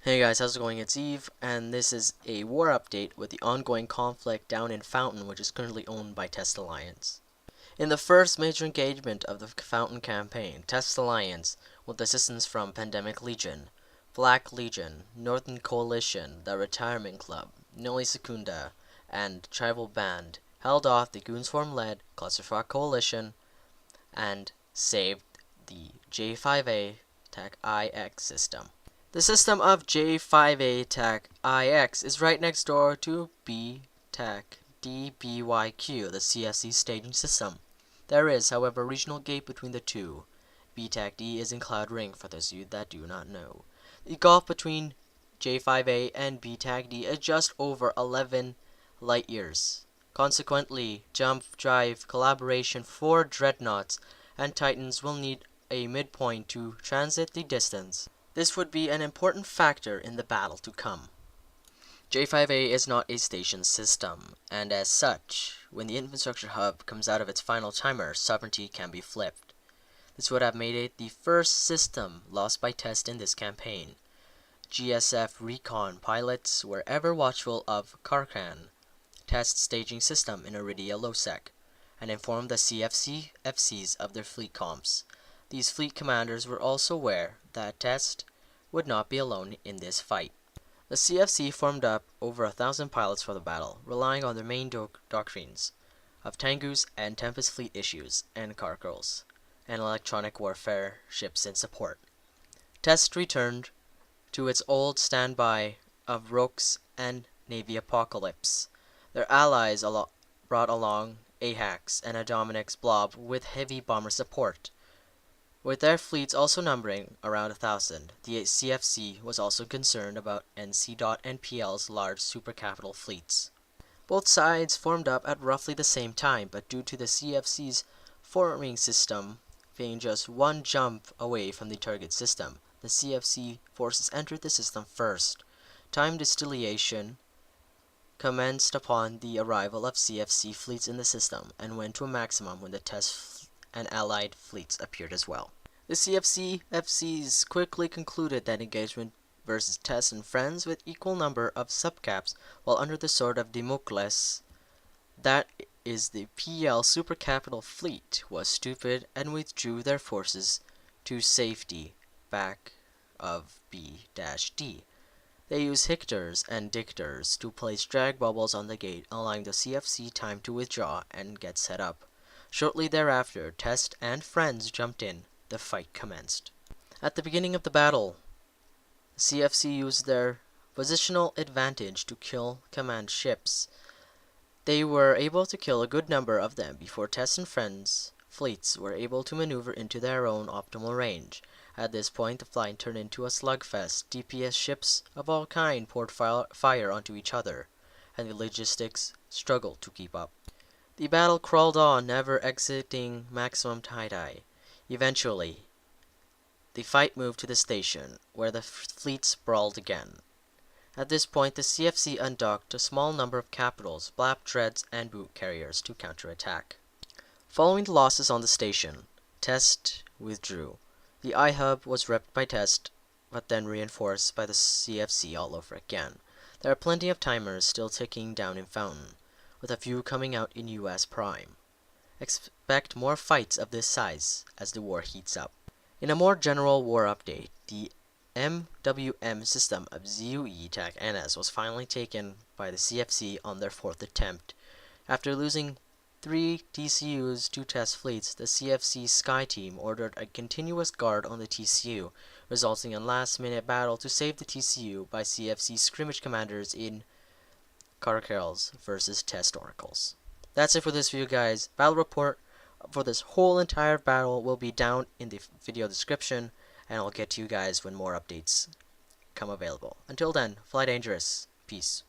Hey guys, how's it going? It's Eve, and this is a war update with the ongoing conflict down in Fountain, which is currently owned by Test Alliance. In the first major engagement of the Fountain campaign, Test Alliance, with assistance from Pandemic Legion, Black Legion, Northern Coalition, the Retirement Club, Noli Secunda, and Tribal Band, held off the Goonswarm-led Clusterfuck Coalition and saved the J5A TAC IX system. The system of J5A TAC IX is right next door to B TAC DBYQ, the CFC staging system. There is, however, a regional gate between the two. B TAC D is in Cloud Ring, for those of you that do not know. The gulf between J5A and B TAC D is just over 11 light years. Consequently, jump drive collaboration for Dreadnoughts and Titans will need a midpoint to transit the distance. This would be an important factor in the battle to come. J5A is not a station system, and as such, when the infrastructure hub comes out of its final timer, sovereignty can be flipped. This would have made it the first system lost by Test in this campaign. GSF recon pilots were ever watchful of Karkan, Test staging system in Iridia Losec, and informed the CFC FCs of their fleet comps. These fleet commanders were also aware that Test would not be alone in this fight. The CFC formed up over 1,000 pilots for the battle, relying on their main doctrines of Tengus and Tempest fleet issues and cargoes, and electronic warfare ships in support. Test returned to its old standby of Rox and Navy Apocalypse. Their allies brought along Ajax and a Dominic's Blob with heavy bomber support. With their fleets also numbering around 1,000, the CFC was also concerned about NC. and PL's large supercapital fleets. Both sides formed up at roughly the same time, but due to the CFC's forming system being just one jump away from the target system, the CFC forces entered the system first. Time distillation commenced upon the arrival of CFC fleets in the system and went to a maximum when the Test and allied fleets appeared as well. The CFC FCs quickly concluded that engagement versus Test and friends with equal number of subcaps while under the sword of Damocles, that is the PL supercapital fleet, was stupid and withdrew their forces to safety back of B-D. They used Hictors and Dictors to place drag bubbles on the gate, allowing the CFC time to withdraw and get set up. Shortly thereafter, Test and friends jumped in. The fight commenced. At the beginning of the battle, the CFC used their positional advantage to kill command ships. They were able to kill a good number of them before Test and friends fleets were able to maneuver into their own optimal range. At this point, the flight turned into a slugfest. DPS ships of all kinds poured fire onto each other, and the logistics struggled to keep up. The battle crawled on, never exiting maximum tie-dye. Eventually, the fight moved to the station, where the fleets sprawled again. At this point, the CFC undocked a small number of capitals, Blap Dreads, and boot carriers to counterattack. Following the losses on the station, Test withdrew. The iHub was repped by Test, but then reinforced by the CFC all over again. There are plenty of timers still ticking down in Fountain, with a few coming out in US Prime. Expect more fights of this size as the war heats up. In a more general war update, the MWM system of ZUE TAC NS was finally taken by the CFC on their 4th attempt. After losing 3 TCUs to Test fleets, the CFC Sky Team ordered a continuous guard on the TCU, resulting in last-minute battle to save the TCU by CFC scrimmage commanders in Carcels versus Test Oracles. That's it for this video, guys. Battle report for this whole entire battle will be down in the video description, and I'll get to you guys when more updates come available. Until then, fly dangerous. Peace.